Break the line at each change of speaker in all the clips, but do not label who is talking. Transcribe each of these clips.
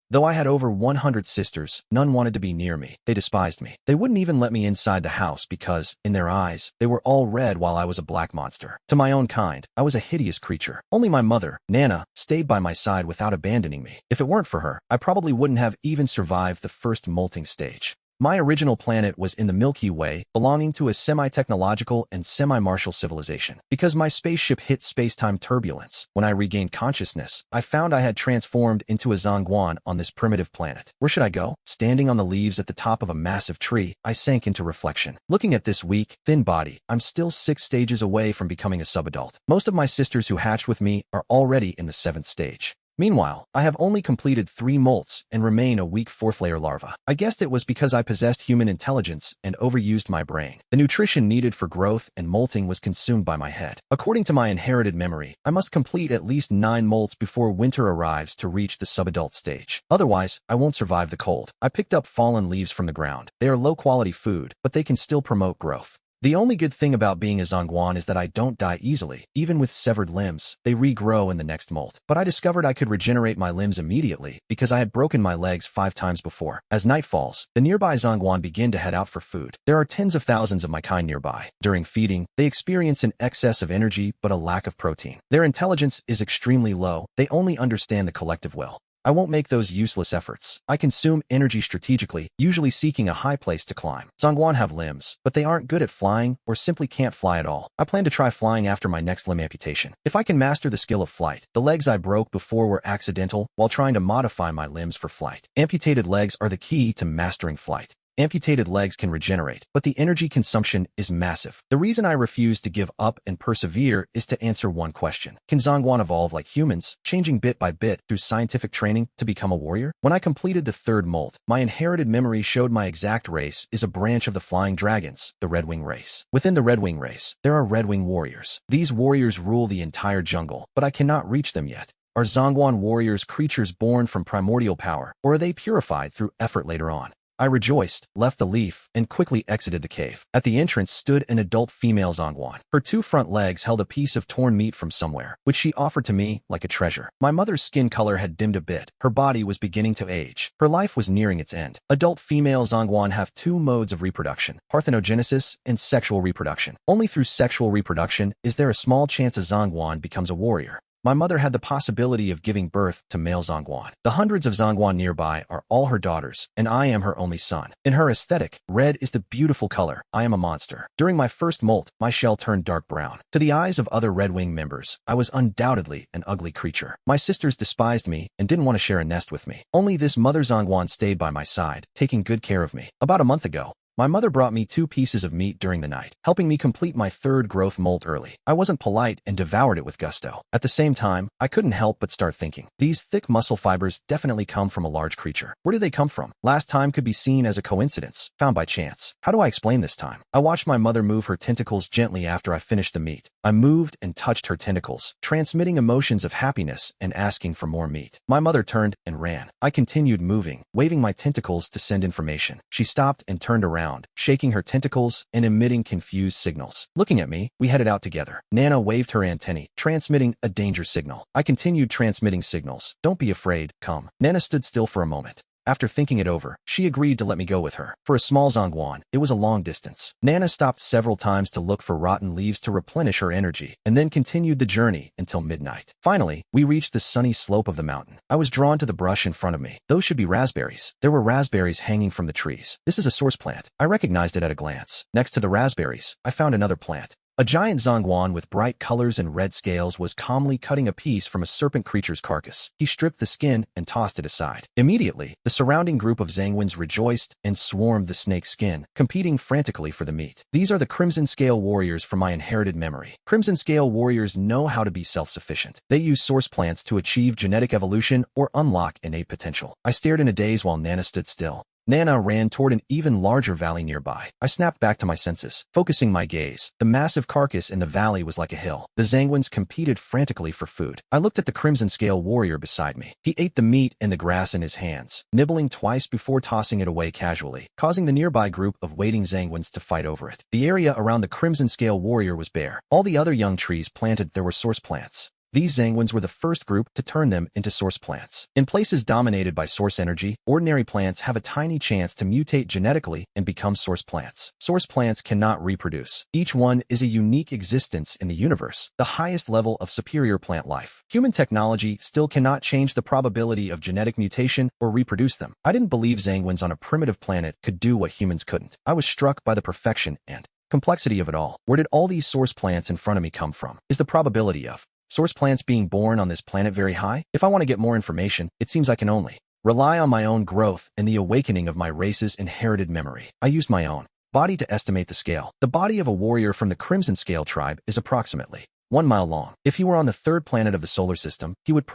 Though I had over 100 sisters, none wanted to be near me. They despised me. They wouldn't even let me inside the house because, in their eyes, they were all red while I was a black monster. To my own kind, I was a hideous creature. Only my mother, Nana, stayed by my side without abandoning me. If it weren't for her, I probably wouldn't have even survived the first molting stage. My original planet was in the Milky Way, belonging to a semi-technological and semi-martial civilization. Because my spaceship hit space-time turbulence, when I regained consciousness, I found I had transformed into a Zhongguan on this primitive planet. Where should I go? Standing on the leaves at the top of a massive tree, I sank into reflection. Looking at this weak, thin body, I'm still 6 stages away from becoming a subadult. Most of my sisters who hatched with me are already in the 7th stage. Meanwhile, I have only completed 3 molts and remain a weak 4th-layer larva. I guessed it was because I possessed human intelligence and overused my brain. The nutrition needed for growth and molting was consumed by my head. According to my inherited memory, I must complete at least 9 molts before winter arrives to reach the subadult stage. Otherwise, I won't survive the cold. I picked up fallen leaves from the ground. They are low-quality food, but they can still promote growth. The only good thing about being a Zhongguan is that I don't die easily. Even with severed limbs, they regrow in the next molt. But I discovered I could regenerate my limbs immediately because I had broken my legs 5 times before. As night falls, the nearby Zhongguan begin to head out for food. There are tens of thousands of my kind nearby. During feeding, they experience an excess of energy but a lack of protein. Their intelligence is extremely low. They only understand the collective will. I won't make those useless efforts. I consume energy strategically, usually seeking a high place to climb. Zhongguan have limbs, but they aren't good at flying or simply can't fly at all. I plan to try flying after my next limb amputation. If I can master the skill of flight, the legs I broke before were accidental while trying to modify my limbs for flight. Amputated legs are the key to mastering flight. Amputated legs can regenerate, but the energy consumption is massive. The reason I refuse to give up and persevere is to answer one question. Can Zhongguan evolve like humans, changing bit by bit through scientific training to become a warrior? When I completed the 3rd molt, my inherited memory showed my exact race is a branch of the flying dragons, the Red Wing race. Within the Red Wing race, there are Red Wing warriors. These warriors rule the entire jungle, but I cannot reach them yet. Are Zhongguan warriors creatures born from primordial power, or are they purified through effort later on? I rejoiced, left the leaf, and quickly exited the cave. At the entrance stood an adult female Zhongguan. Her 2 front legs held a piece of torn meat from somewhere, which she offered to me like a treasure. My mother's skin color had dimmed a bit. Her body was beginning to age. Her life was nearing its end. Adult female Zhongguan have 2 modes of reproduction, parthenogenesis and sexual reproduction. Only through sexual reproduction is there a small chance a Zhongguan becomes a warrior. My mother had the possibility of giving birth to male Zhongguan. The hundreds of Zhongguan nearby are all her daughters, and I am her only son. In her aesthetic, red is the beautiful color. I am a monster. During my first molt, my shell turned dark brown. To the eyes of other Red Wing members, I was undoubtedly an ugly creature. My sisters despised me and didn't want to share a nest with me. Only this mother Zhongguan stayed by my side, taking good care of me. About a month ago, my mother brought me 2 pieces of meat during the night, helping me complete my 3rd growth molt early. I wasn't polite and devoured it with gusto. At the same time, I couldn't help but start thinking. These thick muscle fibers definitely come from a large creature. Where do they come from? Last time could be seen as a coincidence, found by chance. How do I explain this time? I watched my mother move her tentacles gently after I finished the meat. I moved and touched her tentacles, transmitting emotions of happiness and asking for more meat. My mother turned and ran. I continued moving, waving my tentacles to send information. She stopped and turned around, shaking her tentacles and emitting confused signals. Looking at me, we headed out together. Nana waved her antennae, transmitting a danger signal. I continued transmitting signals. Don't be afraid, come. Nana stood still for a moment. After thinking it over, she agreed to let me go with her. For a small Zhongguan, it was a long distance. Nana stopped several times to look for rotten leaves to replenish her energy, and then continued the journey until midnight. Finally, we reached the sunny slope of the mountain. I was drawn to the brush in front of me. Those should be raspberries. There were raspberries hanging from the trees. This is a source plant. I recognized it at a glance. Next to the raspberries, I found another plant. A giant Zhongguan with bright colors and red scales was calmly cutting a piece from a serpent creature's carcass. He stripped the skin and tossed it aside. Immediately, the surrounding group of Zangwins rejoiced and swarmed the snake's skin, competing frantically for the meat. These are the Crimson Scale warriors from my inherited memory. Crimson Scale warriors know how to be self-sufficient. They use source plants to achieve genetic evolution or unlock innate potential. I stared in a daze while Nana stood still. Nana ran toward an even larger valley nearby. I snapped back to my senses, focusing my gaze. The massive carcass in the valley was like a hill. The Zangwins competed frantically for food. I looked at the Crimson Scale warrior beside me. He ate the meat and the grass in his hands, nibbling twice before tossing it away casually, causing the nearby group of waiting Zangwins to fight over it. The area around the Crimson Scale warrior was bare. All the other young trees planted there were source plants. These sanguines were the first group to turn them into source plants. In places dominated by source energy, ordinary plants have a tiny chance to mutate genetically and become source plants. Source plants cannot reproduce. Each one is a unique existence in the universe, the highest level of superior plant life. Human technology still cannot change the probability of genetic mutation or reproduce them. I didn't believe sanguines on a primitive planet could do what humans couldn't. I was struck by the perfection and complexity of it all. Where did all these source plants in front of me come from? Is the probability of source plants being born on this planet very high? If I want to get more information, it seems I can only rely on my own growth and the awakening of my race's inherited memory. I used my own body to estimate the scale. The body of a warrior from the Crimson Scale tribe is approximately 1 mile long. If he were on the third planet of the solar system, he would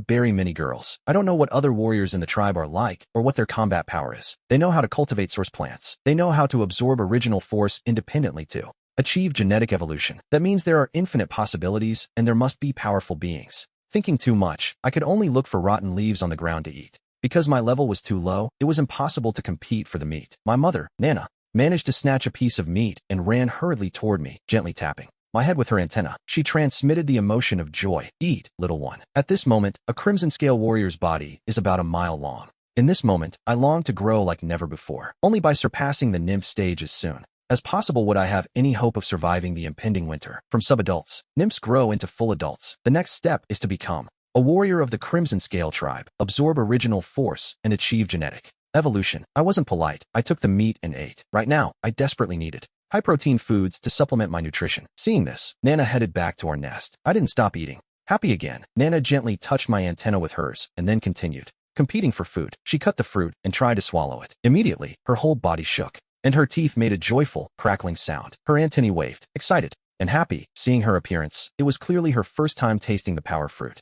bury many girls. I don't know what other warriors in the tribe are like or what their combat power is. They know how to cultivate source plants. They know how to absorb original force independently to achieve genetic evolution. That means there are infinite possibilities and there must be powerful beings. Thinking too much, I could only look for rotten leaves on the ground to eat. Because my level was too low, it was impossible to compete for the meat. My mother, Nana, managed to snatch a piece of meat and ran hurriedly toward me, gently tapping my head with her antenna. She transmitted the emotion of joy. Eat, little one. At this moment, a Crimson Scale warrior's body is about 1 mile long. In this moment, I longed to grow like never before. Only by surpassing the nymph stage as soon as possible would I have any hope of surviving the impending winter. From sub-adults, nymphs grow into full adults. The next step is to become a warrior of the Crimson Scale tribe, absorb original force, and achieve genetic evolution. I wasn't polite. I took the meat and ate. Right now, I desperately needed high-protein foods to supplement my nutrition. Seeing this, Nana headed back to our nest. I didn't stop eating. Happy again, Nana gently touched my antenna with hers and then continued competing for food. She cut the fruit and tried to swallow it. Immediately, her whole body shook, and her teeth made a joyful, crackling sound. Her antennae waved, excited and happy. Seeing her appearance, it was clearly her first time tasting the power fruit.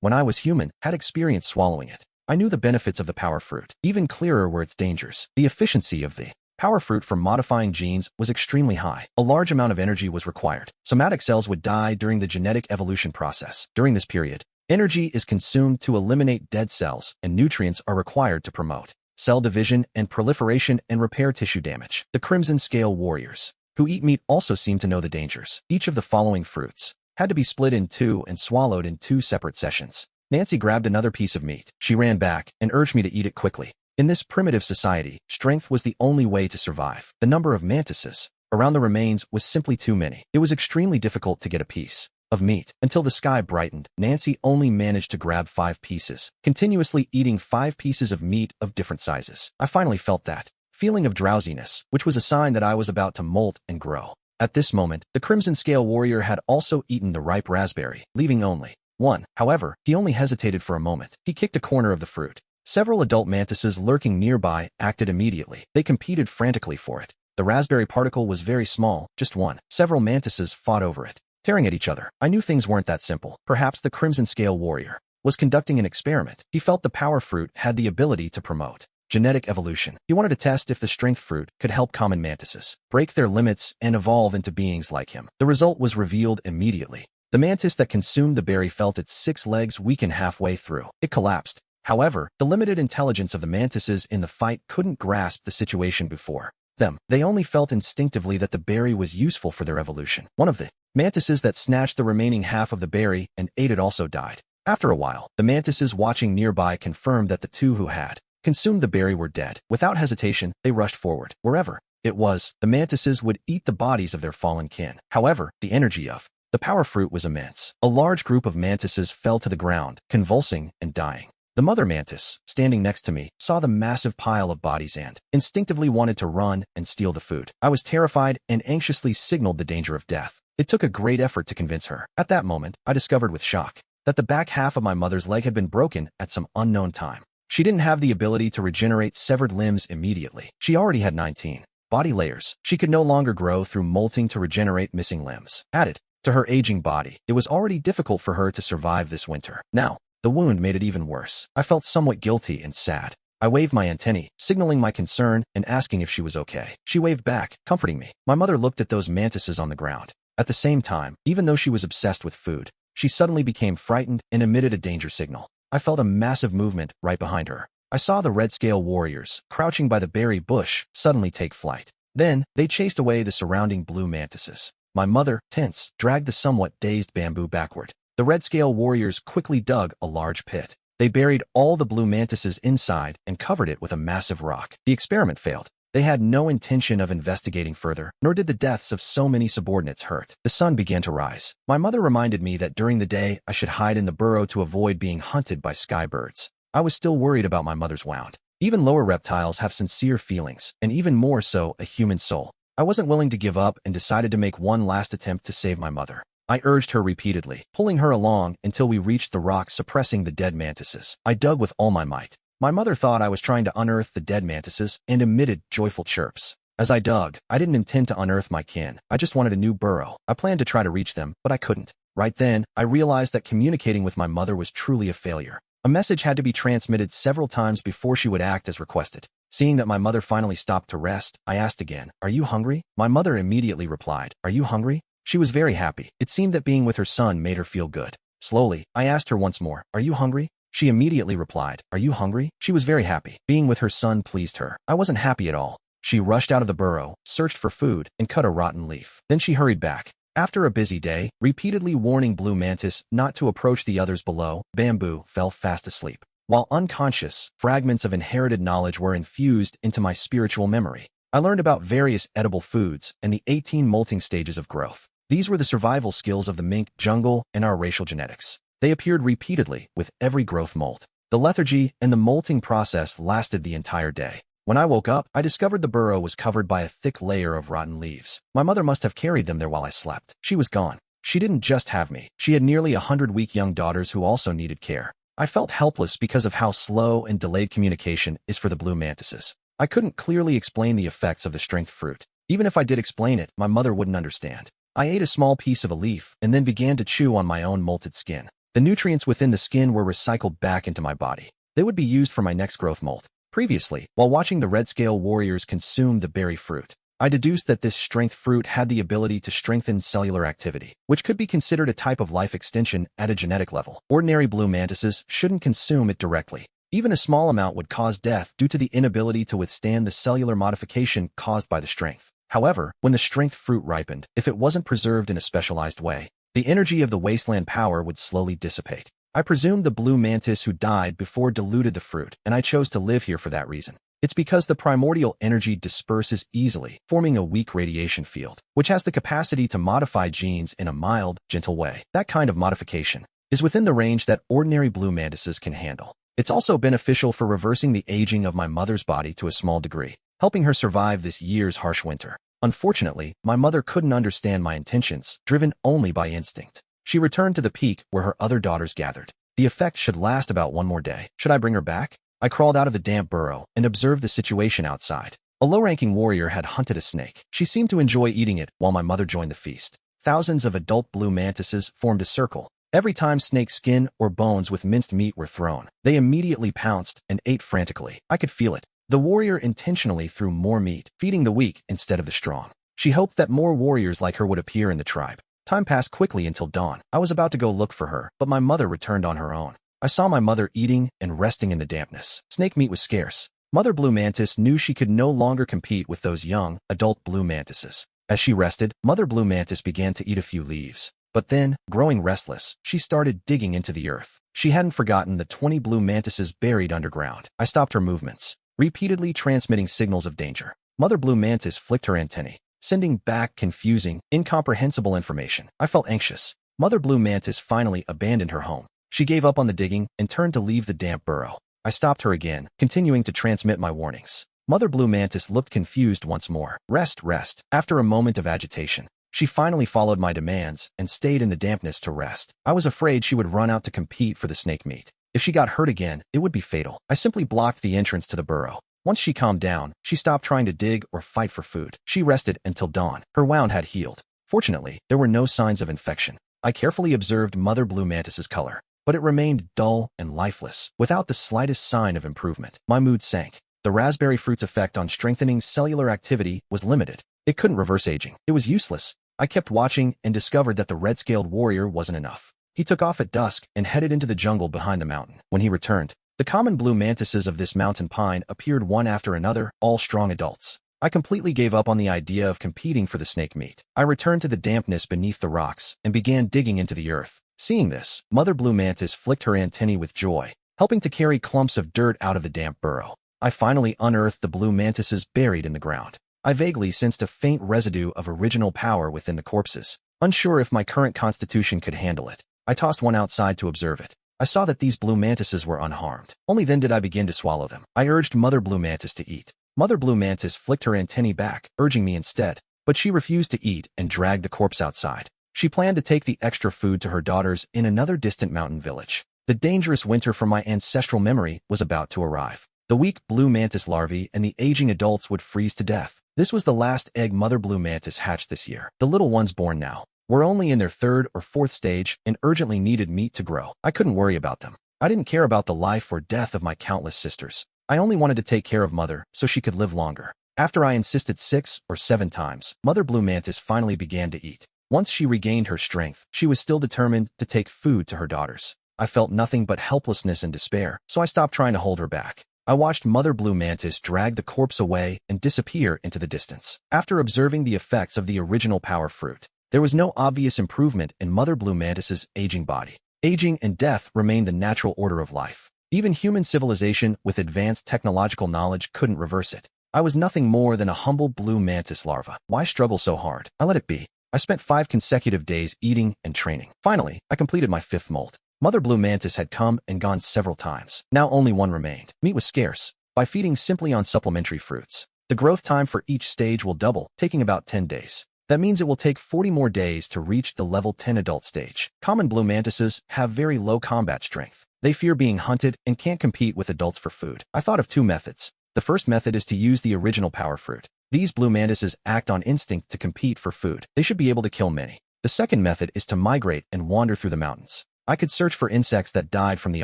When I was human, had experience swallowing it. I knew the benefits of the power fruit. Even clearer were its dangers. The efficiency of the power fruit for modifying genes was extremely high. A large amount of energy was required. Somatic cells would die during the genetic evolution process. During this period, energy is consumed to eliminate dead cells, and nutrients are required to promote cell division and proliferation and repair tissue damage. The Crimson Scale warriors who eat meat also seem to know the dangers. Each of the following fruits had to be split in two and swallowed in 2 separate sessions. Nancy grabbed another piece of meat. She ran back and urged me to eat it quickly. In this primitive society, strength was the only way to survive. The number of mantises around the remains was simply too many. It was extremely difficult to get a piece of meat. Until the sky brightened, Nancy only managed to grab 5 pieces, continuously eating 5 pieces of meat of different sizes. I finally felt that feeling of drowsiness, which was a sign that I was about to molt and grow. At this moment, the Crimson Scale warrior had also eaten the ripe raspberry, leaving only one. However, he only hesitated for a moment. He kicked a corner of the fruit. Several adult mantises lurking nearby acted immediately. They competed frantically for it. The raspberry particle was very small, just one. Several mantises fought over it, tearing at each other. I knew things weren't that simple. Perhaps the Crimson Scale warrior was conducting an experiment. He felt the power fruit had the ability to promote genetic evolution. He wanted to test if the strength fruit could help common mantises break their limits and evolve into beings like him. The result was revealed immediately. The mantis that consumed the berry felt its 6 legs weaken halfway through. It collapsed. However, the limited intelligence of the mantises in the fight couldn't grasp the situation before them. They only felt instinctively that the berry was useful for their evolution. One of the mantises that snatched the remaining half of the berry and ate it also died. After a while, the mantises watching nearby confirmed that the 2 who had consumed the berry were dead. Without hesitation, they rushed forward. Wherever it was, the mantises would eat the bodies of their fallen kin. However, the energy of the power fruit was immense. A large group of mantises fell to the ground, convulsing and dying. The mother mantis, standing next to me, saw the massive pile of bodies and instinctively wanted to run and steal the food. I was terrified and anxiously signaled the danger of death. It took a great effort to convince her. At that moment, I discovered with shock that the back half of my mother's leg had been broken at some unknown time. She didn't have the ability to regenerate severed limbs immediately. She already had 19 body layers. She could no longer grow through molting to regenerate missing limbs. Added to her aging body, it was already difficult for her to survive this winter. Now, the wound made it even worse. I felt somewhat guilty and sad. I waved my antennae, signaling my concern and asking if she was okay. She waved back, comforting me. My mother looked at those mantises on the ground. At the same time, even though she was obsessed with food, she suddenly became frightened and emitted a danger signal. I felt a massive movement right behind her. I saw the red scale warriors, crouching by the berry bush, suddenly take flight. Then, they chased away the surrounding blue mantises. My mother, tense, dragged the somewhat dazed bamboo backward. The red scale warriors quickly dug a large pit. They buried all the blue mantises inside and covered it with a massive rock. The experiment failed. They had no intention of investigating further, nor did the deaths of so many subordinates hurt. The sun began to rise. My mother reminded me that during the day I should hide in the burrow to avoid being hunted by sky birds. I was still worried about my mother's wound. Even lower reptiles have sincere feelings, and even more so a human soul. I wasn't willing to give up and decided to make one last attempt to save my mother. I urged her repeatedly, pulling her along until we reached the rock suppressing the dead mantises. I dug with all my might. My mother thought I was trying to unearth the dead mantises and emitted joyful chirps. As I dug, I didn't intend to unearth my kin. I just wanted a new burrow. I planned to try to reach them, but I couldn't. Right then, I realized that communicating with my mother was truly a failure. A message had to be transmitted several times before she would act as requested. Seeing that my mother finally stopped to rest, I asked again, "Are you hungry?" My mother immediately replied, "Are you hungry?" She was very happy. It seemed that being with her son made her feel good. Slowly, I asked her once more, "Are you hungry?" She immediately replied, "Are you hungry?" She was very happy. Being with her son pleased her. I wasn't happy at all. She rushed out of the burrow, searched for food, and cut a rotten leaf. Then she hurried back. After a busy day, repeatedly warning Blue Mantis not to approach the others below, Bamboo fell fast asleep. While unconscious, fragments of inherited knowledge were infused into my spiritual memory. I learned about various edible foods and the 18 molting stages of growth. These were the survival skills of the mink jungle and our racial genetics. They appeared repeatedly with every growth molt. The lethargy and the molting process lasted the entire day. When I woke up, I discovered the burrow was covered by a thick layer of rotten leaves. My mother must have carried them there while I slept. She was gone. She didn't just have me. She had nearly 100 weak young daughters who also needed care. I felt helpless because of how slow and delayed communication is for the blue mantises. I couldn't clearly explain the effects of the strength fruit. Even if I did explain it, my mother wouldn't understand. I ate a small piece of a leaf and then began to chew on my own molted skin. The nutrients within the skin were recycled back into my body. They would be used for my next growth molt. Previously, while watching the red scale warriors consume the berry fruit, I deduced that this strength fruit had the ability to strengthen cellular activity, which could be considered a type of life extension at a genetic level. Ordinary blue mantises shouldn't consume it directly. Even a small amount would cause death due to the inability to withstand the cellular modification caused by the strength. However, when the strength fruit ripened, if it wasn't preserved in a specialized way, the energy of the wasteland power would slowly dissipate. I presumed the blue mantis who died before diluted the fruit, and I chose to live here for that reason. It's because the primordial energy disperses easily, forming a weak radiation field, which has the capacity to modify genes in a mild, gentle way. That kind of modification is within the range that ordinary blue mantises can handle. It's also beneficial for reversing the aging of my mother's body to a small degree, helping her survive this year's harsh winter. Unfortunately, my mother couldn't understand my intentions, driven only by instinct. She returned to the peak where her other daughters gathered. The effect should last about one more day. Should I bring her back? I crawled out of the damp burrow and observed the situation outside. A low-ranking warrior had hunted a snake. She seemed to enjoy eating it while my mother joined the feast. Thousands of adult blue mantises formed a circle. Every time snake skin or bones with minced meat were thrown, they immediately pounced and ate frantically. I could feel it. The warrior intentionally threw more meat, feeding the weak instead of the strong. She hoped that more warriors like her would appear in the tribe. Time passed quickly until dawn. I was about to go look for her, but my mother returned on her own. I saw my mother eating and resting in the dampness. Snake meat was scarce. Mother Blue Mantis knew she could no longer compete with those young, adult blue mantises. As she rested, Mother Blue Mantis began to eat a few leaves. But then, growing restless, she started digging into the earth. She hadn't forgotten the 20 blue mantises buried underground. I stopped her movements, repeatedly transmitting signals of danger. Mother Blue Mantis flicked her antennae, sending back confusing, incomprehensible information. I felt anxious. Mother Blue Mantis finally abandoned her home. She gave up on the digging and turned to leave the damp burrow. I stopped her again, continuing to transmit my warnings. Mother Blue Mantis looked confused once more. Rest, rest. After a moment of agitation, she finally followed my demands and stayed in the dampness to rest. I was afraid she would run out to compete for the snake meat. If she got hurt again, it would be fatal. I simply blocked the entrance to the burrow. Once she calmed down, she stopped trying to dig or fight for food. She rested until dawn. Her wound had healed. Fortunately, there were no signs of infection. I carefully observed Mother Blue Mantis's color, but it remained dull and lifeless, without the slightest sign of improvement. My mood sank. The raspberry fruit's effect on strengthening cellular activity was limited. It couldn't reverse aging. It was useless. I kept watching and discovered that the red-scaled warrior wasn't enough. He took off at dusk and headed into the jungle behind the mountain. When he returned, the common blue mantises of this mountain pine appeared one after another, all strong adults. I completely gave up on the idea of competing for the snake meat. I returned to the dampness beneath the rocks and began digging into the earth. Seeing this, Mother Blue Mantis flicked her antennae with joy, helping to carry clumps of dirt out of the damp burrow. I finally unearthed the blue mantises buried in the ground. I vaguely sensed a faint residue of original power within the corpses, unsure if my current constitution could handle it. I tossed one outside to observe it. I saw that these blue mantises were unharmed. Only then did I begin to swallow them. I urged Mother Blue Mantis to eat. Mother Blue Mantis flicked her antennae back, urging me instead, but she refused to eat and dragged the corpse outside. She planned to take the extra food to her daughters in another distant mountain village. The dangerous winter from my ancestral memory was about to arrive. The weak blue mantis larvae and the aging adults would freeze to death. This was the last egg Mother Blue Mantis hatched this year. The little ones born now were only in their third or fourth stage and urgently needed meat to grow. I couldn't worry about them. I didn't care about the life or death of my countless sisters. I only wanted to take care of Mother so she could live longer. After I insisted 6 or 7 times, Mother Blue Mantis finally began to eat. Once she regained her strength, she was still determined to take food to her daughters. I felt nothing but helplessness and despair, so I stopped trying to hold her back. I watched Mother Blue Mantis drag the corpse away and disappear into the distance. After observing the effects of the original power fruit, there was no obvious improvement in Mother Blue Mantis's aging body. Aging and death remained the natural order of life. Even human civilization with advanced technological knowledge couldn't reverse it. I was nothing more than a humble blue mantis larva. Why struggle so hard? I let it be. I spent 5 consecutive days eating and training. Finally, I completed my 5th molt. Mother Blue Mantis had come and gone several times. Now only one remained. Meat was scarce. By feeding simply on supplementary fruits, the growth time for each stage will double, taking about 10 days. That means it will take 40 more days to reach the level 10 adult stage. Common blue mantises have very low combat strength. They fear being hunted and can't compete with adults for food. I thought of 2 methods. The first method is to use the original power fruit. These blue mantises act on instinct to compete for food. They should be able to kill many. The second method is to migrate and wander through the mountains. I could search for insects that died from the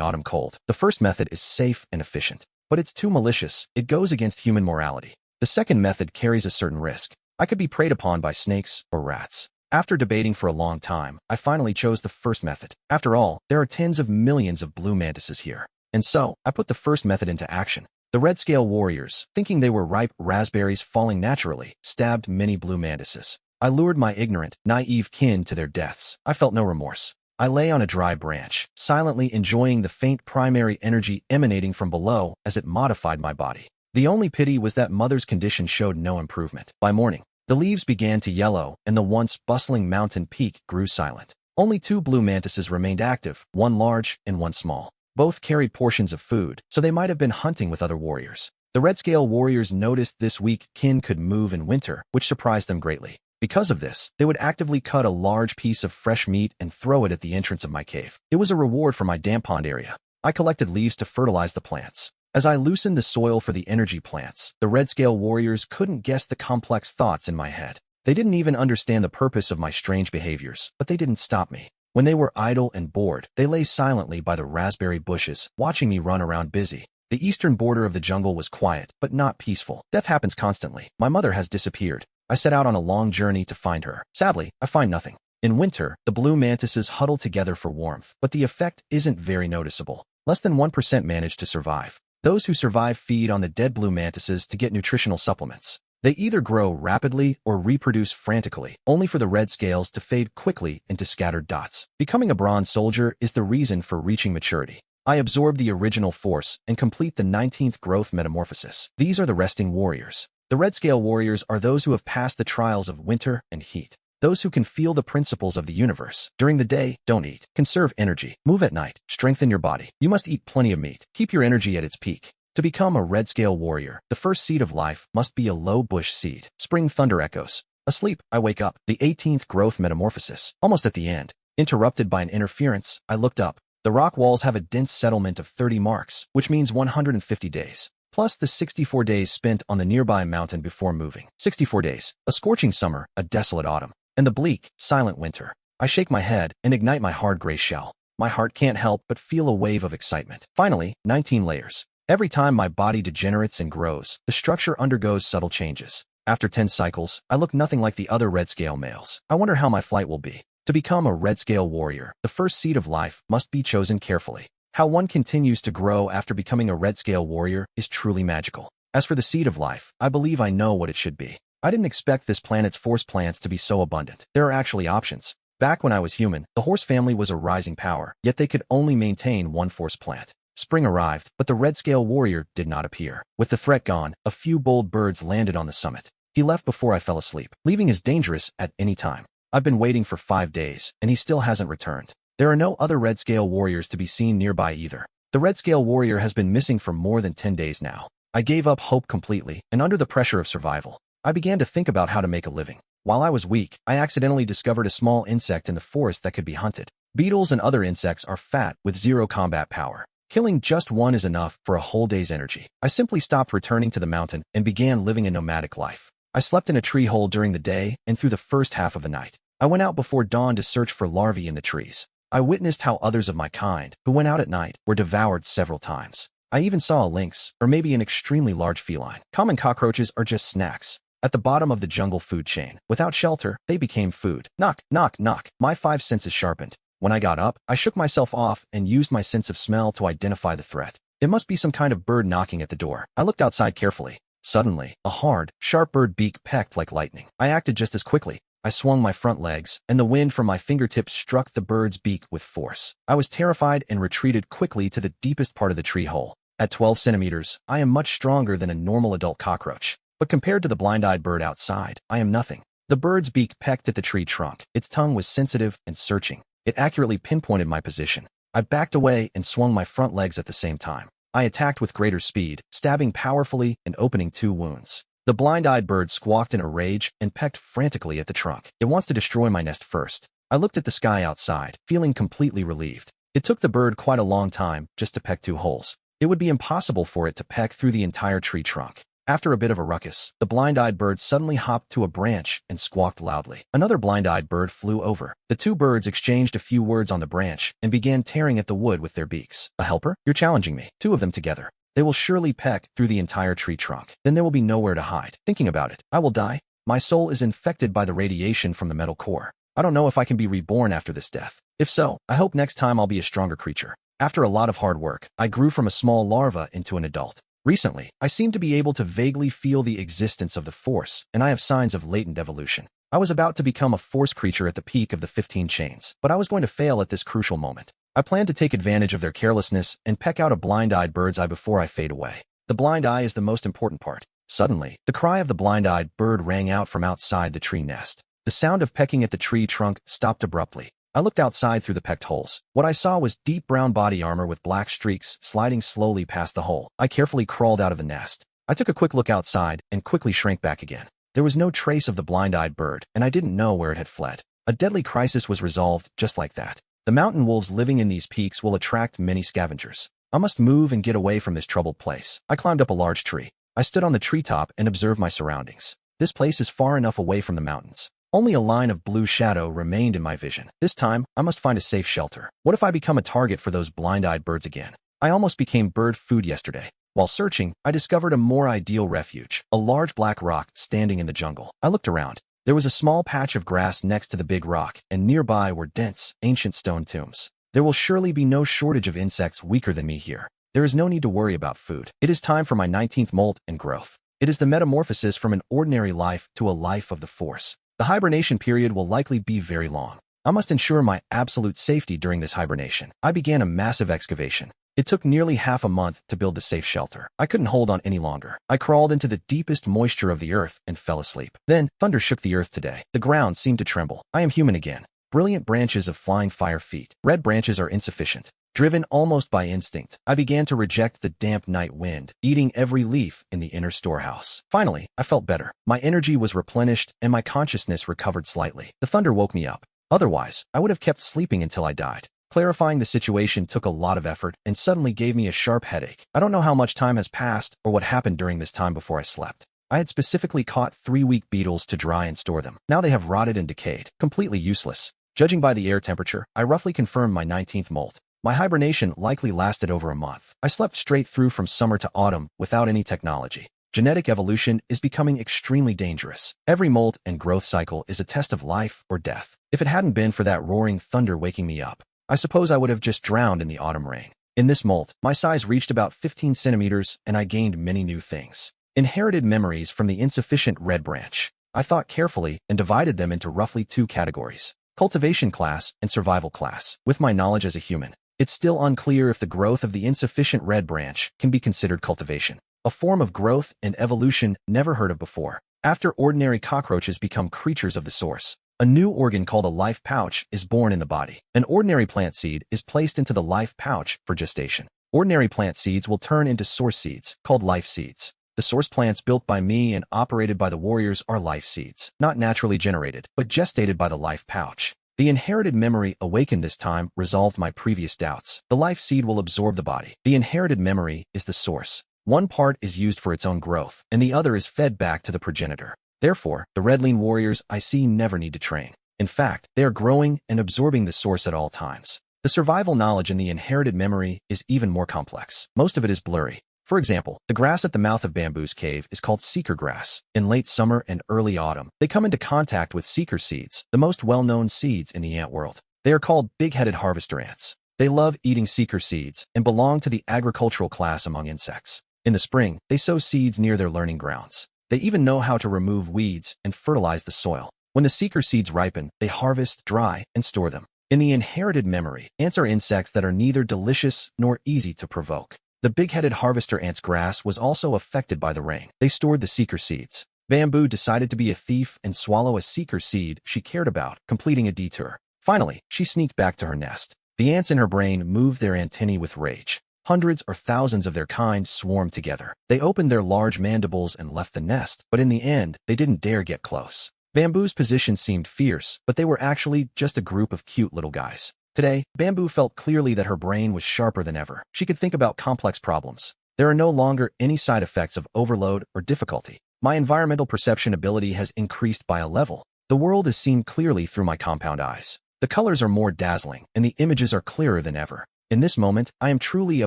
autumn cold. The first method is safe and efficient, but it's too malicious. It goes against human morality. The second method carries a certain risk. I could be preyed upon by snakes or rats. After debating for a long time, I finally chose the first method. After all, there are tens of millions of blue mantises here. And so, I put the first method into action. The red scale warriors, thinking they were ripe raspberries falling naturally, stabbed many blue mantises. I lured my ignorant, naive kin to their deaths. I felt no remorse. I lay on a dry branch, silently enjoying the faint primary energy emanating from below as it modified my body. The only pity was that Mother's condition showed no improvement. By morning, the leaves began to yellow and the once bustling mountain peak grew silent. Only 2 blue mantises remained active, one large and one small. Both carried portions of food, so they might have been hunting with other warriors. The red scale warriors noticed this weak kin could move in winter, which surprised them greatly. Because of this, they would actively cut a large piece of fresh meat and throw it at the entrance of my cave. It was a reward for my damp pond area. I collected leaves to fertilize the plants. As I loosened the soil for the energy plants, the red scale warriors couldn't guess the complex thoughts in my head. They didn't even understand the purpose of my strange behaviors, but they didn't stop me. When they were idle and bored, they lay silently by the raspberry bushes, watching me run around busy. The eastern border of the jungle was quiet, but not peaceful. Death happens constantly. My mother has disappeared. I set out on a long journey to find her. Sadly, I find nothing. In winter, the blue mantises huddle together for warmth, but the effect isn't very noticeable. Less than 1% manage to survive. Those who survive feed on the dead blue mantises to get nutritional supplements. They either grow rapidly or reproduce frantically, only for the red scales to fade quickly into scattered dots. Becoming a bronze soldier is the reason for reaching maturity. I absorb the original force and complete the 19th growth metamorphosis. These are the resting warriors. The red scale warriors are those who have passed the trials of winter and heat. Those who can feel the principles of the universe. During the day, don't eat. Conserve energy. Move at night. Strengthen your body. You must eat plenty of meat. Keep your energy at its peak. To become a red scale warrior, the first seed of life must be a low bush seed. Spring thunder echoes. Asleep, I wake up. The 18th growth metamorphosis. Almost at the end. Interrupted by an interference, I looked up. The rock walls have a dense settlement of 30 marks, which means 150 days. Plus the 64 days spent on the nearby mountain before moving. 64 days. A scorching summer, a desolate autumn, and the bleak, silent winter. I shake my head and ignite my hard gray shell. My heart can't help but feel a wave of excitement. Finally, 19 layers. Every time my body degenerates and grows, the structure undergoes subtle changes. After 10 cycles, I look nothing like the other red scale males. I wonder how my flight will be. To become a red scale warrior, the first seed of life must be chosen carefully. How one continues to grow after becoming a red scale warrior is truly magical. As for the seed of life, I believe I know what it should be. I didn't expect this planet's force plants to be so abundant. There are actually options. Back when I was human, the horse family was a rising power, yet they could only maintain one force plant. Spring arrived, but the red-scale warrior did not appear. With the threat gone, a few bold birds landed on the summit. He left before I fell asleep. Leaving is dangerous at any time. I've been waiting for 5 days, and he still hasn't returned. There are no other red-scale warriors to be seen nearby either. The red-scale warrior has been missing for more than 10 days now. I gave up hope completely, and under the pressure of survival, I began to think about how to make a living. While I was weak, I accidentally discovered a small insect in the forest that could be hunted. Beetles and other insects are fat with zero combat power. Killing just one is enough for a whole day's energy. I simply stopped returning to the mountain and began living a nomadic life. I slept in a tree hole during the day and through the first half of the night. I went out before dawn to search for larvae in the trees. I witnessed how others of my kind, who went out at night, were devoured several times. I even saw a lynx, or maybe an extremely large feline. Common cockroaches are just snacks at the bottom of the jungle food chain. Without shelter, they became food. Knock, knock, knock. My 5 senses sharpened. When I got up, I shook myself off and used my sense of smell to identify the threat. It must be some kind of bird knocking at the door. I looked outside carefully. Suddenly, a hard, sharp bird beak pecked like lightning. I acted just as quickly. I swung my front legs, and the wind from my fingertips struck the bird's beak with force. I was terrified and retreated quickly to the deepest part of the tree hole. At 12 centimeters, I am much stronger than a normal adult cockroach. But compared to the blind-eyed bird outside, I am nothing. The bird's beak pecked at the tree trunk. Its tongue was sensitive and searching. It accurately pinpointed my position. I backed away and swung my front legs at the same time. I attacked with greater speed, stabbing powerfully and opening 2 wounds. The blind-eyed bird squawked in a rage and pecked frantically at the trunk. It wants to destroy my nest first. I looked at the sky outside, feeling completely relieved. It took the bird quite a long time just to peck 2 holes. It would be impossible for it to peck through the entire tree trunk. After a bit of a ruckus, the blind-eyed bird suddenly hopped to a branch and squawked loudly. Another blind-eyed bird flew over. The 2 birds exchanged a few words on the branch and began tearing at the wood with their beaks. A helper? You're challenging me. 2 of them together. They will surely peck through the entire tree trunk. Then there will be nowhere to hide. Thinking about it, I will die. My soul is infected by the radiation from the metal core. I don't know if I can be reborn after this death. If so, I hope next time I'll be a stronger creature. After a lot of hard work, I grew from a small larva into an adult. Recently, I seem to be able to vaguely feel the existence of the Force, and I have signs of latent evolution. I was about to become a Force creature at the peak of the 15 chains, but I was going to fail at this crucial moment. I planned to take advantage of their carelessness and peck out a blind-eyed bird's eye before I fade away. The blind eye is the most important part. Suddenly, the cry of the blind-eyed bird rang out from outside the tree nest. The sound of pecking at the tree trunk stopped abruptly. I looked outside through the pecked holes. What I saw was deep brown body armor with black streaks sliding slowly past the hole. I carefully crawled out of the nest. I took a quick look outside and quickly shrank back again. There was no trace of the blind-eyed bird, and I didn't know where it had fled. A deadly crisis was resolved just like that. The mountain wolves living in these peaks will attract many scavengers. I must move and get away from this troubled place. I climbed up a large tree. I stood on the treetop and observed my surroundings. This place is far enough away from the mountains. Only a line of blue shadow remained in my vision. This time, I must find a safe shelter. What if I become a target for those blind-eyed birds again? I almost became bird food yesterday. While searching, I discovered a more ideal refuge, a large black rock standing in the jungle. I looked around. There was a small patch of grass next to the big rock, and nearby were dense, ancient stone tombs. There will surely be no shortage of insects weaker than me here. There is no need to worry about food. It is time for my 19th molt and growth. It is the metamorphosis from an ordinary life to a life of the Force. The hibernation period will likely be very long. I must ensure my absolute safety during this hibernation. I began a massive excavation. It took nearly half a month to build a safe shelter. I couldn't hold on any longer. I crawled into the deepest moisture of the earth and fell asleep. Then, thunder shook the earth today. The ground seemed to tremble. I am human again. Brilliant branches of flying fire feet. Red branches are insufficient. Driven almost by instinct, I began to reject the damp night wind, eating every leaf in the inner storehouse. Finally, I felt better. My energy was replenished and my consciousness recovered slightly. The thunder woke me up. Otherwise, I would have kept sleeping until I died. Clarifying the situation took a lot of effort and suddenly gave me a sharp headache. I don't know how much time has passed or what happened during this time before I slept. I had specifically caught 3 weak beetles to dry and store them. Now they have rotted and decayed, completely useless. Judging by the air temperature, I roughly confirmed my 19th molt. My hibernation likely lasted over a month. I slept straight through from summer to autumn without any technology. Genetic evolution is becoming extremely dangerous. Every molt and growth cycle is a test of life or death. If it hadn't been for that roaring thunder waking me up, I suppose I would have just drowned in the autumn rain. In this molt, my size reached about 15 centimeters and I gained many new things. Inherited memories from the insufficient red branch. I thought carefully and divided them into roughly 2 categories. cultivation class, and survival class. With my knowledge as a human, it's still unclear if the growth of the insufficient red branch can be considered cultivation, a form of growth and evolution never heard of before. After ordinary cockroaches become creatures of the source, a new organ called a life pouch is born in the body. An ordinary plant seed is placed into the life pouch for gestation. Ordinary plant seeds will turn into source seeds, called life seeds. The source plants built by me and operated by the warriors are life seeds, not naturally generated, but gestated by the life pouch. The inherited memory awakened this time resolved my previous doubts. The life seed will absorb the body. The inherited memory is the source. One part is used for its own growth, and the other is fed back to the progenitor. Therefore, the red lean warriors I see never need to train. In fact, they are growing and absorbing the source at all times. The survival knowledge in the inherited memory is even more complex. Most of it is blurry. For example, the grass at the mouth of Bamboo's cave is called seeker grass. In late summer and early autumn, they come into contact with seeker seeds, the most well-known seeds in the ant world. They are called big-headed harvester ants. They love eating seeker seeds and belong to the agricultural class among insects. In the spring, they sow seeds near their learning grounds. They even know how to remove weeds and fertilize the soil. When the seeker seeds ripen, they harvest, dry, and store them. In the inherited memory, ants are insects that are neither delicious nor easy to provoke. The big-headed harvester ant's grass was also affected by the rain. They stored the seeker seeds. Bamboo decided to be a thief and swallow a seeker seed she cared about, completing a detour. Finally, she sneaked back to her nest. The ants in her brain moved their antennae with rage. Hundreds or thousands of their kind swarmed together. They opened their large mandibles and left the nest, but in the end, they didn't dare get close. Bamboo's position seemed fierce, but they were actually just a group of cute little guys. Today, Bamboo felt clearly that her brain was sharper than ever. She could think about complex problems. There are no longer any side effects of overload or difficulty. My environmental perception ability has increased by a level. The world is seen clearly through my compound eyes. The colors are more dazzling, and the images are clearer than ever. In this moment, I am truly a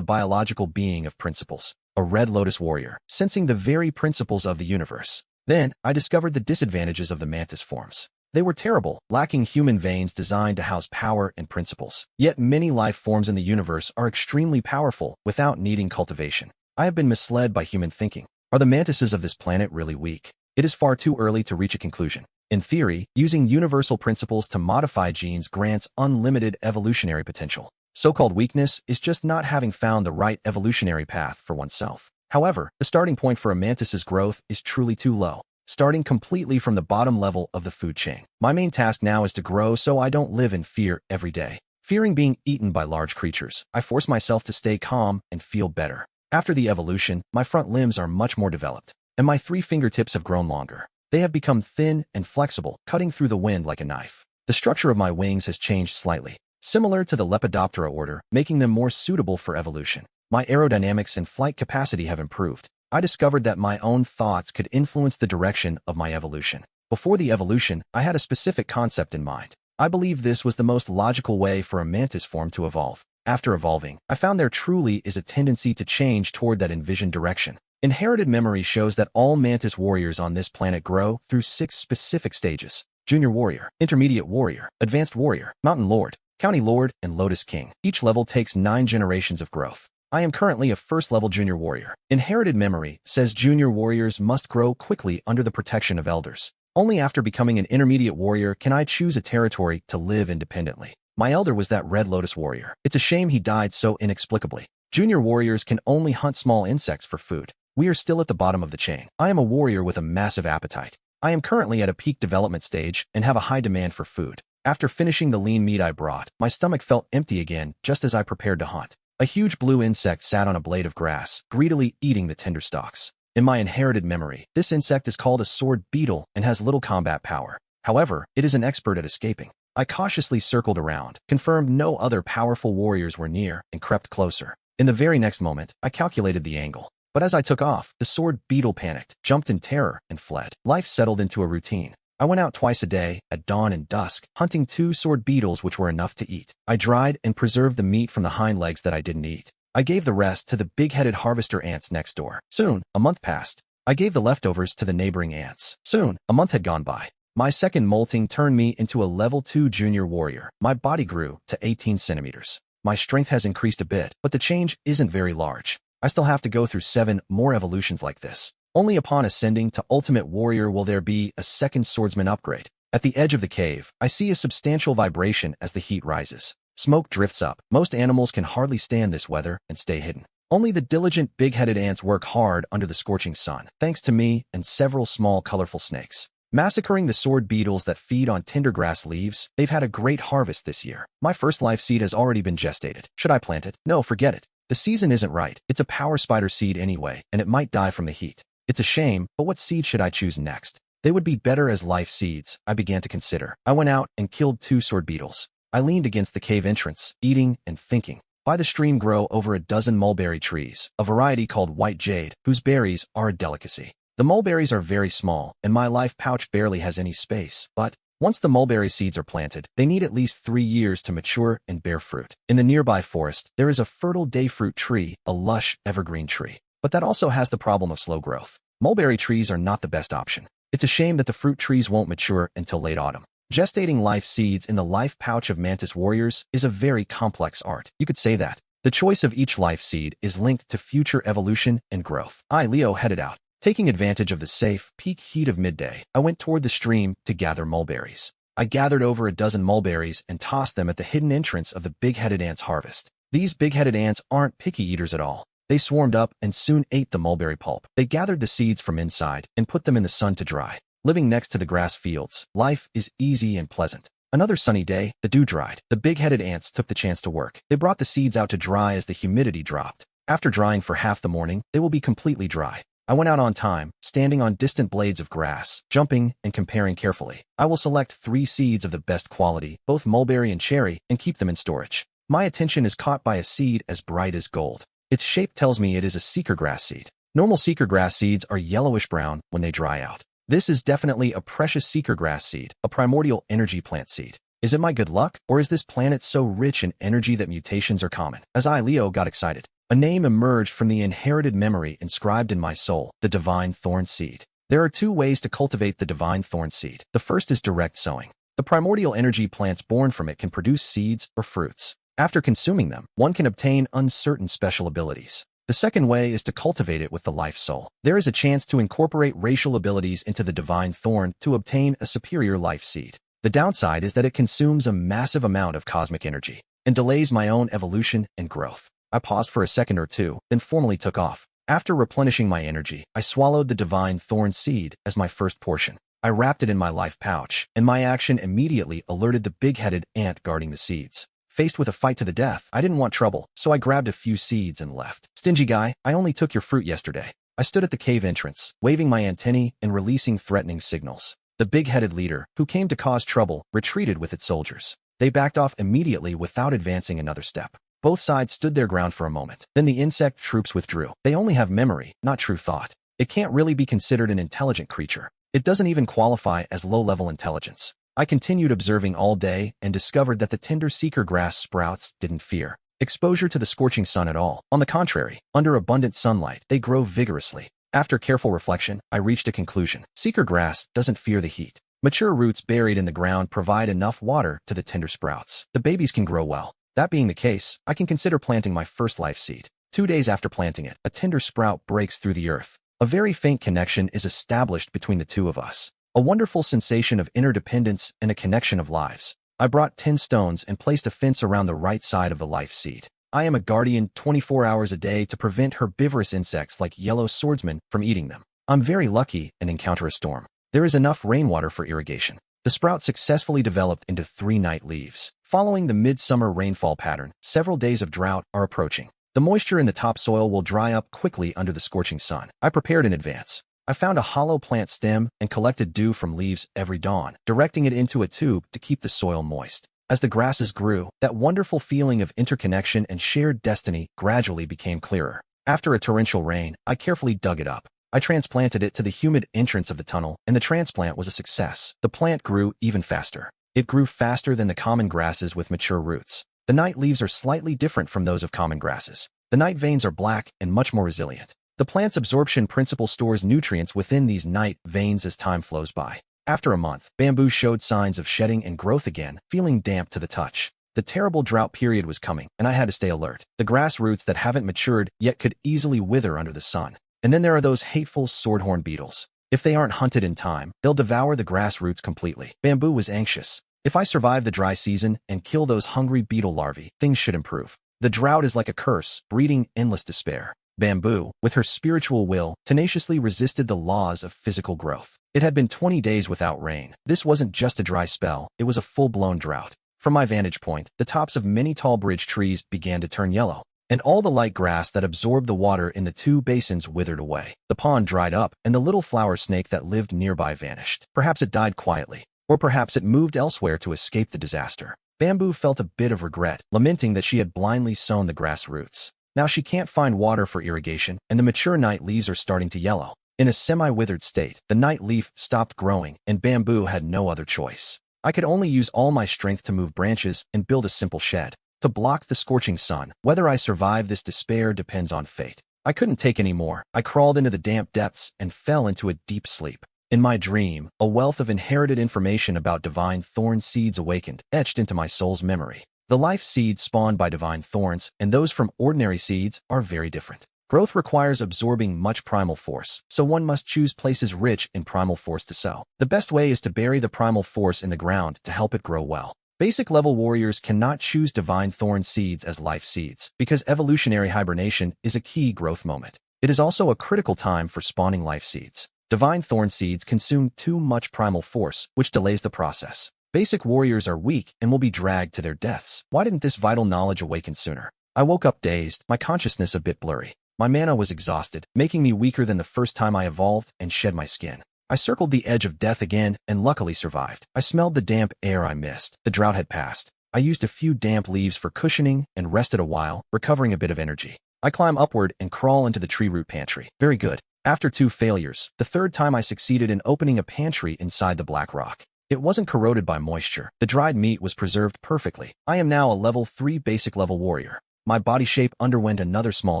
biological being of principles, a red lotus warrior, sensing the very principles of the universe. Then, I discovered the disadvantages of the mantis forms. They were terrible, lacking human veins designed to house power and principles. Yet many life forms in the universe are extremely powerful without needing cultivation. I have been misled by human thinking. Are the mantises of this planet really weak? It is far too early to reach a conclusion. In theory, using universal principles to modify genes grants unlimited evolutionary potential. So-called weakness is just not having found the right evolutionary path for oneself. However, the starting point for a mantis's growth is truly too low, starting completely from the bottom level of the food chain. My main task now is to grow so I don't live in fear every day. Fearing being eaten by large creatures, I force myself to stay calm and feel better. After the evolution, my front limbs are much more developed, and my 3 fingertips have grown longer. They have become thin and flexible, cutting through the wind like a knife. The structure of my wings has changed slightly, similar to the Lepidoptera order, making them more suitable for evolution. My aerodynamics and flight capacity have improved. I discovered that my own thoughts could influence the direction of my evolution. Before the evolution, I had a specific concept in mind. I believe this was the most logical way for a mantis form to evolve. After evolving, I found there truly is a tendency to change toward that envisioned direction. Inherited memory shows that all mantis warriors on this planet grow through 6 specific stages: Junior Warrior, Intermediate Warrior, Advanced Warrior, Mountain Lord, County Lord, and Lotus King. Each level takes 9 generations of growth. I am currently a first-level Junior Warrior. Inherited memory says Junior Warriors must grow quickly under the protection of elders. Only after becoming an Intermediate Warrior can I choose a territory to live independently. My elder was that Red Lotus Warrior. It's a shame he died so inexplicably. Junior Warriors can only hunt small insects for food. We are still at the bottom of the chain. I am a warrior with a massive appetite. I am currently at a peak development stage and have a high demand for food. After finishing the lean meat I brought, my stomach felt empty again just as I prepared to hunt. A huge blue insect sat on a blade of grass, greedily eating the tender stalks. In my inherited memory, this insect is called a sword beetle and has little combat power. However, it is an expert at escaping. I cautiously circled around, confirmed no other powerful warriors were near, and crept closer. In the very next moment, I calculated the angle. But as I took off, the sword beetle panicked, jumped in terror, and fled. Life settled into a routine. I went out twice a day, at dawn and dusk, hunting 2 sword beetles which were enough to eat. I dried and preserved the meat from the hind legs that I didn't eat. I gave the rest to the big-headed harvester ants next door. Soon, a month passed. I gave the leftovers to the neighboring ants. Soon, a month had gone by. My second molting turned me into a level 2 junior warrior. My body grew to 18 centimeters. My strength has increased a bit, but the change isn't very large. I still have to go through 7 more evolutions like this. Only upon ascending to Ultimate Warrior will there be a second swordsman upgrade. At the edge of the cave, I see a substantial vibration as the heat rises. Smoke drifts up. Most animals can hardly stand this weather and stay hidden. Only the diligent big-headed ants work hard under the scorching sun, thanks to me and several small colorful snakes. Massacring the sword beetles that feed on tinder grass leaves, they've had a great harvest this year. My first life seed has already been gestated. Should I plant it? No, forget it. The season isn't right. It's a power spider seed anyway, and it might die from the heat. It's a shame, but what seed should I choose next? They would be better as life seeds, I began to consider. I went out and killed 2 sword beetles. I leaned against the cave entrance, eating and thinking. By the stream grow over a dozen mulberry trees, a variety called white jade, whose berries are a delicacy. The mulberries are very small, and my life pouch barely has any space, but once the mulberry seeds are planted, they need at least 3 years to mature and bear fruit. In the nearby forest, there is a fertile dayfruit tree, a lush, evergreen tree. But that also has the problem of slow growth. Mulberry trees are not the best option. It's a shame that the fruit trees won't mature until late autumn. Gestating life seeds in the life pouch of mantis warriors is a very complex art. You could say that. The choice of each life seed is linked to future evolution and growth. I, Leo, headed out. Taking advantage of the safe, peak heat of midday, I went toward the stream to gather mulberries. I gathered over a dozen mulberries and tossed them at the hidden entrance of the big-headed ants' harvest. These big-headed ants aren't picky eaters at all. They swarmed up and soon ate the mulberry pulp. They gathered the seeds from inside and put them in the sun to dry. Living next to the grass fields, life is easy and pleasant. Another sunny day, the dew dried. The big-headed ants took the chance to work. They brought the seeds out to dry as the humidity dropped. After drying for half the morning, they will be completely dry. I went out on time, standing on distant blades of grass, jumping and comparing carefully. I will select 3 seeds of the best quality, both mulberry and cherry, and keep them in storage. My attention is caught by a seed as bright as gold. Its shape tells me it is a seeker grass seed. Normal seeker grass seeds are yellowish-brown when they dry out. This is definitely a precious seeker grass seed, a primordial energy plant seed. Is it my good luck, or is this planet so rich in energy that mutations are common? As I, Leo, got excited, a name emerged from the inherited memory inscribed in my soul, the divine thorn seed. There are 2 ways to cultivate the divine thorn seed. The first is direct sowing. The primordial energy plants born from it can produce seeds or fruits. After consuming them, one can obtain uncertain special abilities. The second way is to cultivate it with the life soul. There is a chance to incorporate racial abilities into the divine thorn to obtain a superior life seed. The downside is that it consumes a massive amount of cosmic energy and delays my own evolution and growth. I paused for a second or 2, then formally took off. After replenishing my energy, I swallowed the divine thorn seed as my first portion. I wrapped it in my life pouch, and my action immediately alerted the big-headed ant guarding the seeds. Faced with a fight to the death, I didn't want trouble, so I grabbed a few seeds and left. Stingy guy, I only took your fruit yesterday. I stood at the cave entrance, waving my antennae and releasing threatening signals. The big-headed leader, who came to cause trouble, retreated with its soldiers. They backed off immediately without advancing another step. Both sides stood their ground for a moment. Then the insect troops withdrew. They only have memory, not true thought. It can't really be considered an intelligent creature. It doesn't even qualify as low-level intelligence. I continued observing all day and discovered that the tender seeker grass sprouts didn't fear exposure to the scorching sun at all. On the contrary, under abundant sunlight, they grow vigorously. After careful reflection, I reached a conclusion. Seeker grass doesn't fear the heat. Mature roots buried in the ground provide enough water to the tender sprouts. The babies can grow well. That being the case, I can consider planting my first life seed. 2 days after planting it, a tender sprout breaks through the earth. A very faint connection is established between the 2 of us. A wonderful sensation of interdependence and a connection of lives. I brought 10 stones and placed a fence around the right side of the life seed. I am a guardian 24 hours a day to prevent herbivorous insects like yellow swordsmen from eating them. I'm very lucky and encounter a storm. There is enough rainwater for irrigation. The sprout successfully developed into 3 night leaves. Following the midsummer rainfall pattern, several days of drought are approaching. The moisture in the topsoil will dry up quickly under the scorching sun. I prepared in advance. I found a hollow plant stem and collected dew from leaves every dawn, directing it into a tube to keep the soil moist. As the grasses grew, that wonderful feeling of interconnection and shared destiny gradually became clearer. After a torrential rain, I carefully dug it up. I transplanted it to the humid entrance of the tunnel, and the transplant was a success. The plant grew even faster. It grew faster than the common grasses with mature roots. The night leaves are slightly different from those of common grasses. The night veins are black and much more resilient. The plant's absorption principle stores nutrients within these night veins as time flows by. After a month, bamboo showed signs of shedding and growth again, feeling damp to the touch. The terrible drought period was coming, and I had to stay alert. The grass roots that haven't matured yet could easily wither under the sun. And then there are those hateful swordhorn beetles. If they aren't hunted in time, they'll devour the grass roots completely. Bamboo was anxious. If I survive the dry season and kill those hungry beetle larvae, things should improve. The drought is like a curse, breeding endless despair. Bamboo, with her spiritual will, tenaciously resisted the laws of physical growth. It had been 20 days without rain. This wasn't just a dry spell, it was a full-blown drought. From my vantage point, the tops of many tall bridge trees began to turn yellow, and all the light grass that absorbed the water in the 2 basins withered away. The pond dried up, and the little flower snake that lived nearby vanished. Perhaps it died quietly, or perhaps it moved elsewhere to escape the disaster. Bamboo felt a bit of regret, lamenting that she had blindly sown the grass roots. Now she can't find water for irrigation, and the mature night leaves are starting to yellow. In a semi-withered state, the night leaf stopped growing, and Bamboo had no other choice. I could only use all my strength to move branches and build a simple shed to block the scorching sun. Whether I survive this despair depends on fate. I couldn't take any more. I crawled into the damp depths and fell into a deep sleep. In my dream, a wealth of inherited information about divine thorn seeds awakened, etched into my soul's memory. The life seeds spawned by divine thorns and those from ordinary seeds are very different. Growth requires absorbing much primal force, so one must choose places rich in primal force to sow. The best way is to bury the primal force in the ground to help it grow well. Basic level warriors cannot choose divine thorn seeds as life seeds, because evolutionary hibernation is a key growth moment. It is also a critical time for spawning life seeds. Divine thorn seeds consume too much primal force, which delays the process. Basic warriors are weak and will be dragged to their deaths. Why didn't this vital knowledge awaken sooner? I woke up dazed, my consciousness a bit blurry. My mana was exhausted, making me weaker than the first time I evolved and shed my skin. I circled the edge of death again and luckily survived. I smelled the damp air I missed. The drought had passed. I used a few damp leaves for cushioning and rested a while, recovering a bit of energy. I climb upward and crawl into the tree root pantry. Very good. After 2 failures, the 3rd time I succeeded in opening a pantry inside the black rock. It wasn't corroded by moisture. The dried meat was preserved perfectly. I am now a level 3 basic level warrior. My body shape underwent another small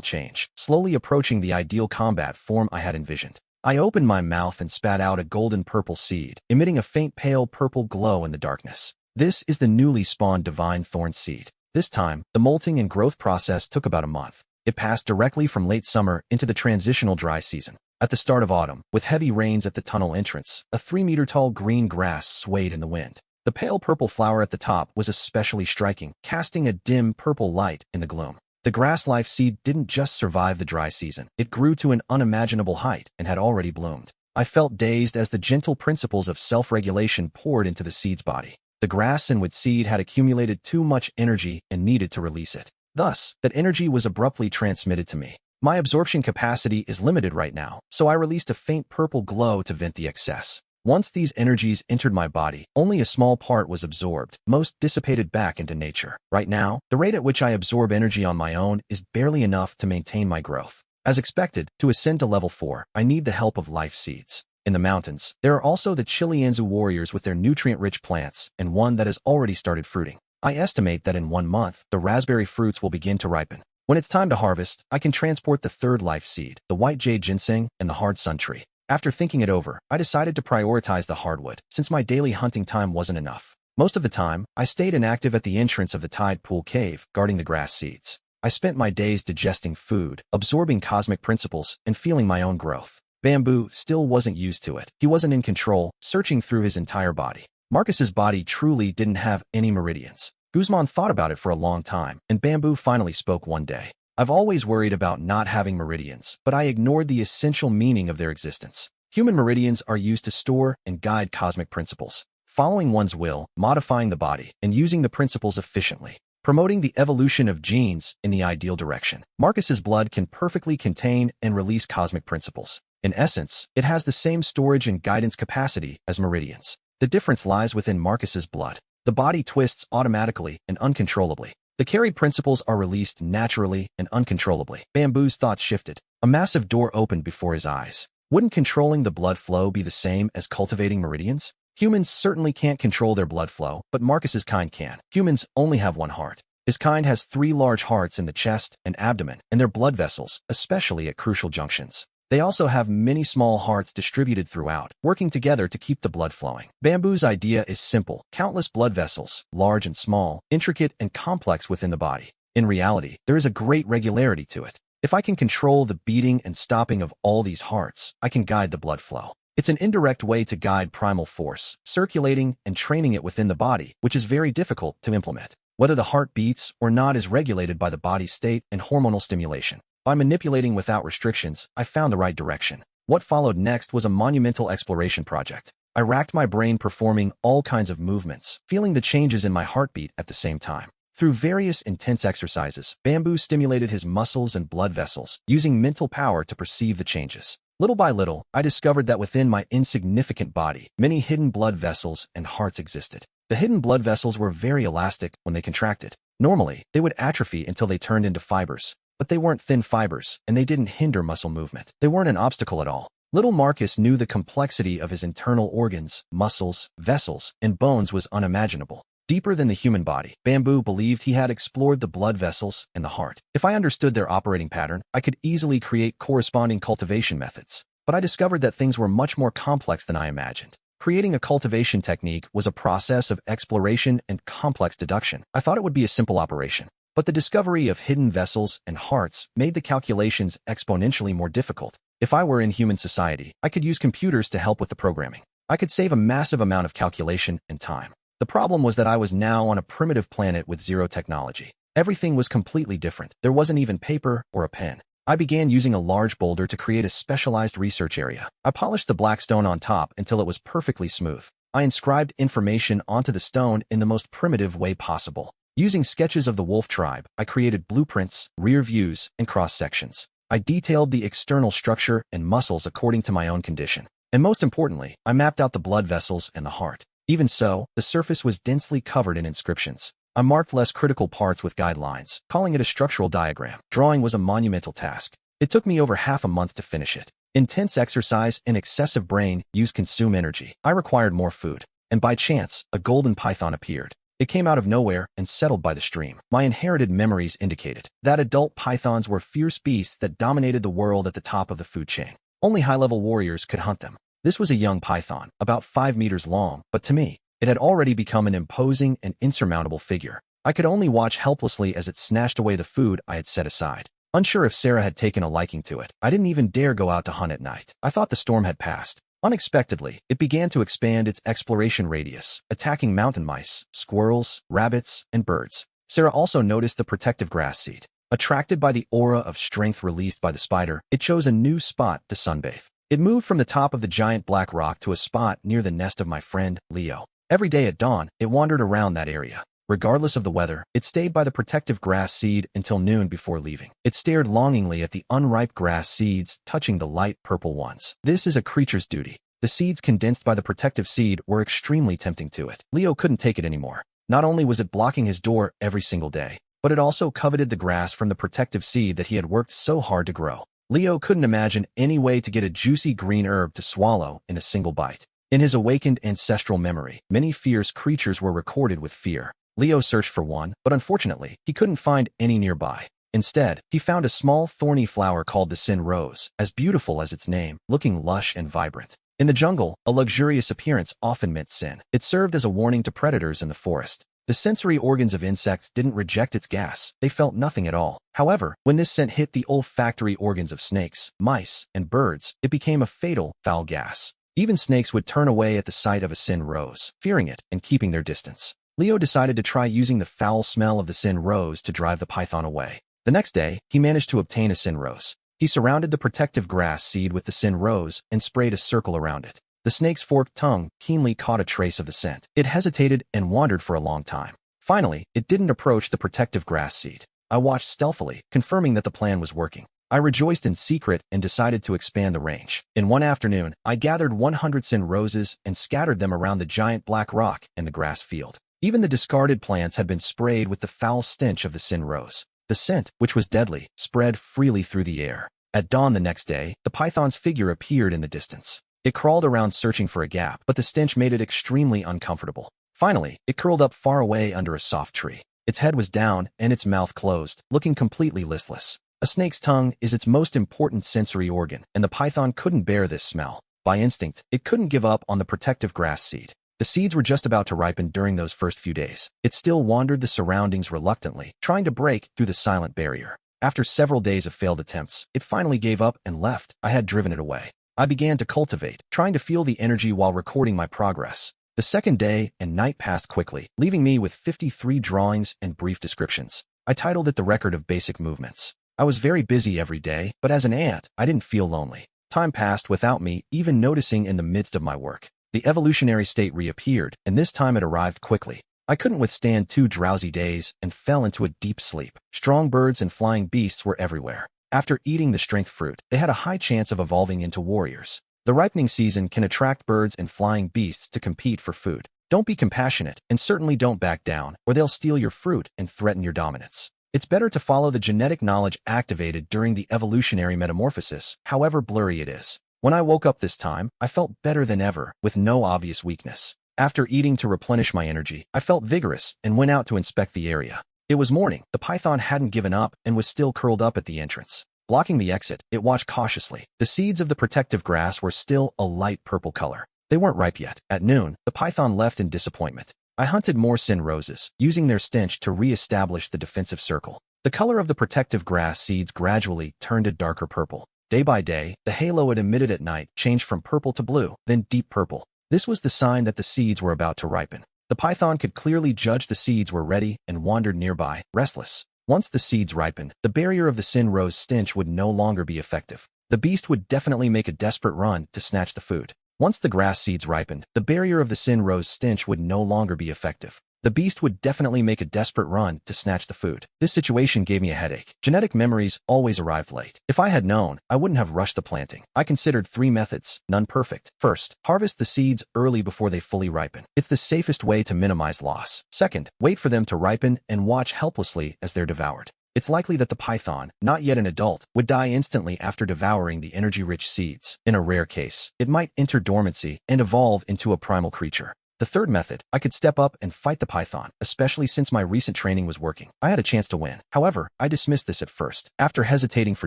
change, slowly approaching the ideal combat form I had envisioned. I opened my mouth and spat out a golden purple seed, emitting a faint pale purple glow in the darkness. This is the newly spawned divine thorn seed. This time, the molting and growth process took about a month. It passed directly from late summer into the transitional dry season. At the start of autumn, with heavy rains at the tunnel entrance, a 3-meter-tall green grass swayed in the wind. The pale purple flower at the top was especially striking, casting a dim purple light in the gloom. The grass life seed didn't just survive the dry season. It grew to an unimaginable height and had already bloomed. I felt dazed as the gentle principles of self-regulation poured into the seed's body. The grass and wood seed had accumulated too much energy and needed to release it. Thus, that energy was abruptly transmitted to me. My absorption capacity is limited right now, so I released a faint purple glow to vent the excess. Once these energies entered my body, only a small part was absorbed, most dissipated back into nature. Right now, the rate at which I absorb energy on my own is barely enough to maintain my growth. As expected, to ascend to level 4, I need the help of life seeds. In the mountains, there are also the Chileanzu warriors with their nutrient-rich plants, and one that has already started fruiting. I estimate that in 1 month, the raspberry fruits will begin to ripen. When it's time to harvest, I can transport the 3rd life seed, the white jade ginseng, and the hard sun tree. After thinking it over, I decided to prioritize the hardwood, since my daily hunting time wasn't enough. Most of the time, I stayed inactive at the entrance of the tide pool cave, guarding the grass seeds. I spent my days digesting food, absorbing cosmic principles, and feeling my own growth. Bamboo still wasn't used to it. He wasn't in control, searching through his entire body. Marcus's body truly didn't have any meridians. Guzman thought about it for a long time, and Bamboo finally spoke one day. I've always worried about not having meridians, but I ignored the essential meaning of their existence. Human meridians are used to store and guide cosmic principles, following one's will, modifying the body, and using the principles efficiently, promoting the evolution of genes in the ideal direction. Marcus's blood can perfectly contain and release cosmic principles. In essence, it has the same storage and guidance capacity as meridians. The difference lies within Marcus's blood. The body twists automatically and uncontrollably. The carried principles are released naturally and uncontrollably. Bamboo's thoughts shifted. A massive door opened before his eyes. Wouldn't controlling the blood flow be the same as cultivating meridians? Humans certainly can't control their blood flow, but Marcus's kind can. Humans only have 1 heart. His kind has 3 large hearts in the chest and abdomen, and their blood vessels, especially at crucial junctions. They also have many small hearts distributed throughout, working together to keep the blood flowing. Bamboo's idea is simple: countless blood vessels, large and small, intricate and complex within the body. In reality, there is a great regularity to it. If I can control the beating and stopping of all these hearts, I can guide the blood flow. It's an indirect way to guide primal force, circulating and training it within the body, which is very difficult to implement. Whether the heart beats or not is regulated by the body's state and hormonal stimulation. By manipulating without restrictions, I found the right direction. What followed next was a monumental exploration project. I racked my brain performing all kinds of movements, feeling the changes in my heartbeat at the same time. Through various intense exercises, Bamboo stimulated his muscles and blood vessels, using mental power to perceive the changes. Little by little, I discovered that within my insignificant body, many hidden blood vessels and hearts existed. The hidden blood vessels were very elastic when they contracted. Normally, they would atrophy until they turned into fibers. But they weren't thin fibers, and they didn't hinder muscle movement. They weren't an obstacle at all. Little Marcus knew the complexity of his internal organs, muscles, vessels, and bones was unimaginable. Deeper than the human body, Bamboo believed he had explored the blood vessels and the heart. If I understood their operating pattern, I could easily create corresponding cultivation methods. But I discovered that things were much more complex than I imagined. Creating a cultivation technique was a process of exploration and complex deduction. I thought it would be a simple operation. But the discovery of hidden vessels and hearts made the calculations exponentially more difficult. If I were in human society, I could use computers to help with the programming. I could save a massive amount of calculation and time. The problem was that I was now on a primitive planet with zero technology. Everything was completely different. There wasn't even paper or a pen. I began using a large boulder to create a specialized research area. I polished the black stone on top until it was perfectly smooth. I inscribed information onto the stone in the most primitive way possible. Using sketches of the wolf tribe, I created blueprints, rear views, and cross-sections. I detailed the external structure and muscles according to my own condition. And most importantly, I mapped out the blood vessels and the heart. Even so, the surface was densely covered in inscriptions. I marked less critical parts with guidelines, calling it a structural diagram. Drawing was a monumental task. It took me over half a month to finish it. Intense exercise and excessive brain use consume energy. I required more food. And by chance, a golden python appeared. It came out of nowhere and settled by the stream. My inherited memories indicated that adult pythons were fierce beasts that dominated the world at the top of the food chain. Only high-level warriors could hunt them. This was a young python, about 5 meters long, but to me, it had already become an imposing and insurmountable figure. I could only watch helplessly as it snatched away the food I had set aside. Unsure if Sarah had taken a liking to it, I didn't even dare go out to hunt at night. I thought the storm had passed. Unexpectedly, it began to expand its exploration radius, attacking mountain mice, squirrels, rabbits, and birds. Sarah also noticed the protective grass seed. Attracted by the aura of strength released by the spider, it chose a new spot to sunbathe. It moved from the top of the giant black rock to a spot near the nest of my friend, Leo. Every day at dawn, it wandered around that area. Regardless of the weather, it stayed by the protective grass seed until noon before leaving. It stared longingly at the unripe grass seeds, touching the light purple ones. This is a creature's duty. The seeds condensed by the protective seed were extremely tempting to it. Leo couldn't take it anymore. Not only was it blocking his door every single day, but it also coveted the grass from the protective seed that he had worked so hard to grow. Leo couldn't imagine any way to get a juicy green herb to swallow in a single bite. In his awakened ancestral memory, many fierce creatures were recorded with fear. Leo searched for one, but unfortunately, he couldn't find any nearby. Instead, he found a small thorny flower called the sin rose, as beautiful as its name, looking lush and vibrant. In the jungle, a luxurious appearance often meant sin. It served as a warning to predators in the forest. The sensory organs of insects didn't reject its gas. They felt nothing at all. However, when this scent hit the olfactory organs of snakes, mice, and birds, it became a fatal, foul gas. Even snakes would turn away at the sight of a sin rose, fearing it and keeping their distance. Leo decided to try using the foul smell of the sin rose to drive the python away. The next day, he managed to obtain a sin rose. He surrounded the protective grass seed with the sin rose and sprayed a circle around it. The snake's forked tongue keenly caught a trace of the scent. It hesitated and wandered for a long time. Finally, it didn't approach the protective grass seed. I watched stealthily, confirming that the plan was working. I rejoiced in secret and decided to expand the range. In one afternoon, I gathered 100 sin roses and scattered them around the giant black rock and the grass field. Even the discarded plants had been sprayed with the foul stench of the sin rose. The scent, which was deadly, spread freely through the air. At dawn the next day, the python's figure appeared in the distance. It crawled around searching for a gap, but the stench made it extremely uncomfortable. Finally, it curled up far away under a soft tree. Its head was down and its mouth closed, looking completely listless. A snake's tongue is its most important sensory organ, and the python couldn't bear this smell. By instinct, it couldn't give up on the protective grass seed. The seeds were just about to ripen during those first few days. It still wandered the surroundings reluctantly, trying to break through the silent barrier. After several days of failed attempts, it finally gave up and left. I had driven it away. I began to cultivate, trying to feel the energy while recording my progress. The second day and night passed quickly, leaving me with 53 drawings and brief descriptions. I titled it The Record of Basic Movements. I was very busy every day, but as an ant, I didn't feel lonely. Time passed without me even noticing in the midst of my work. The evolutionary state reappeared, and this time it arrived quickly. I couldn't withstand 2 drowsy days and fell into a deep sleep. Strong birds and flying beasts were everywhere. After eating the strength fruit, they had a high chance of evolving into warriors. The ripening season can attract birds and flying beasts to compete for food. Don't be compassionate, and certainly don't back down, or they'll steal your fruit and threaten your dominance. It's better to follow the genetic knowledge activated during the evolutionary metamorphosis, however blurry it is. When I woke up this time, I felt better than ever, with no obvious weakness. After eating to replenish my energy, I felt vigorous and went out to inspect the area. It was morning. The python hadn't given up and was still curled up at the entrance. Blocking the exit, it watched cautiously. The seeds of the protective grass were still a light purple color. They weren't ripe yet. At noon, the python left in disappointment. I hunted more sin roses, using their stench to re-establish the defensive circle. The color of the protective grass seeds gradually turned a darker purple. Day by day, the halo it emitted at night changed from purple to blue, then deep purple. This was the sign that the seeds were about to ripen. The python could clearly judge the seeds were ready and wandered nearby, restless. Once the seeds ripened, the barrier of the sin rose stench would no longer be effective. The beast would definitely make a desperate run to snatch the food. Once the grass seeds ripened, the barrier of the sin rose stench would no longer be effective. The beast would definitely make a desperate run to snatch the food. This situation gave me a headache. Genetic memories always arrived late. If I had known, I wouldn't have rushed the planting. I considered 3 methods, none perfect. First, harvest the seeds early before they fully ripen. It's the safest way to minimize loss. Second, wait for them to ripen and watch helplessly as they're devoured. It's likely that the python, not yet an adult, would die instantly after devouring the energy-rich seeds. In a rare case, it might enter dormancy and evolve into a primal creature. The third method, I could step up and fight the python, especially since my recent training was working. I had a chance to win. However, I dismissed this at first. After hesitating for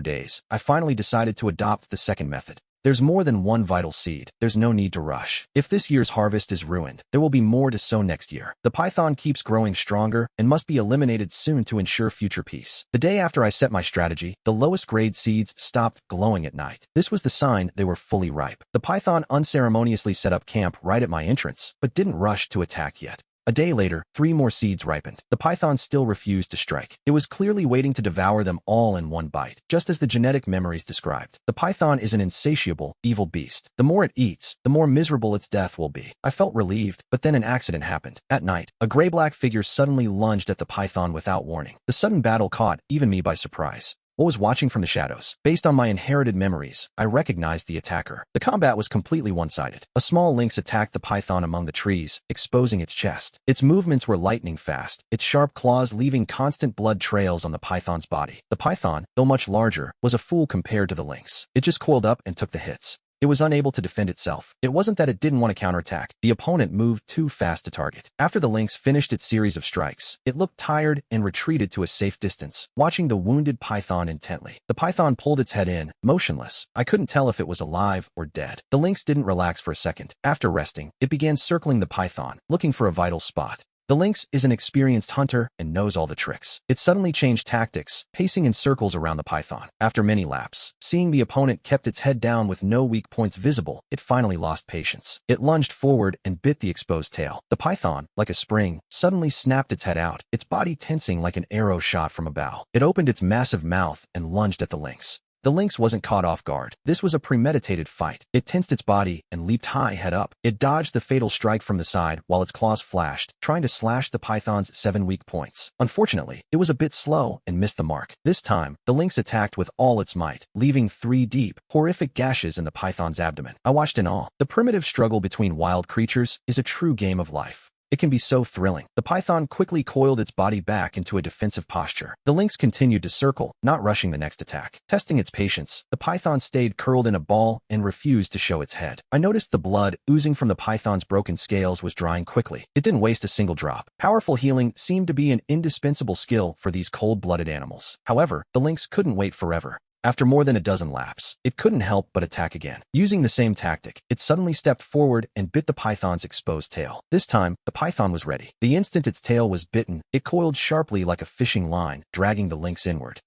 days, I finally decided to adopt the second method. There's more than one vital seed. There's no need to rush. If this year's harvest is ruined, there will be more to sow next year. The python keeps growing stronger and must be eliminated soon to ensure future peace. The day after I set my strategy, the lowest grade seeds stopped glowing at night. This was the sign they were fully ripe. The python unceremoniously set up camp right at my entrance, but didn't rush to attack yet. A day later, 3 more seeds ripened. The python still refused to strike. It was clearly waiting to devour them all in one bite, just as the genetic memories described. The python is an insatiable, evil beast. The more it eats, the more miserable its death will be. I felt relieved, but then an accident happened. At night, a gray-black figure suddenly lunged at the python without warning. The sudden battle caught even me by surprise. I was watching from the shadows. Based on my inherited memories, I recognized the attacker. The combat was completely one-sided. A small lynx attacked the python among the trees, exposing its chest. Its movements were lightning fast, its sharp claws leaving constant blood trails on the python's body. The python, though much larger, was a fool compared to the lynx. It just coiled up and took the hits. It was unable to defend itself. It wasn't that it didn't want to counterattack. The opponent moved too fast to target. After the lynx finished its series of strikes, it looked tired and retreated to a safe distance, watching the wounded python intently. The python pulled its head in, motionless. I couldn't tell if it was alive or dead. The lynx didn't relax for a second. After resting, it began circling the python, looking for a vital spot. The lynx is an experienced hunter and knows all the tricks. It suddenly changed tactics, pacing in circles around the python. After many laps, seeing the opponent kept its head down with no weak points visible, it finally lost patience. It lunged forward and bit the exposed tail. The python, like a spring, suddenly snapped its head out, its body tensing like an arrow shot from a bow. It opened its massive mouth and lunged at the lynx. The lynx wasn't caught off guard. This was a premeditated fight. It tensed its body and leaped high head up. It dodged the fatal strike from the side while its claws flashed, trying to slash the python's 7 weak points. Unfortunately, it was a bit slow and missed the mark. This time, the lynx attacked with all its might, leaving 3 deep, horrific gashes in the python's abdomen. I watched in awe. The primitive struggle between wild creatures is a true game of life. It can be so thrilling. The python quickly coiled its body back into a defensive posture. The lynx continued to circle, not rushing the next attack. Testing its patience, the python stayed curled in a ball and refused to show its head. I noticed the blood oozing from the python's broken scales was drying quickly. It didn't waste a single drop. Powerful healing seemed to be an indispensable skill for these cold-blooded animals. However, the lynx couldn't wait forever. After more than a dozen laps, it couldn't help but attack again. Using the same tactic, it suddenly stepped forward and bit the python's exposed tail. This time, the python was ready. The instant its tail was bitten, it coiled sharply like a fishing line, dragging the lynx inward.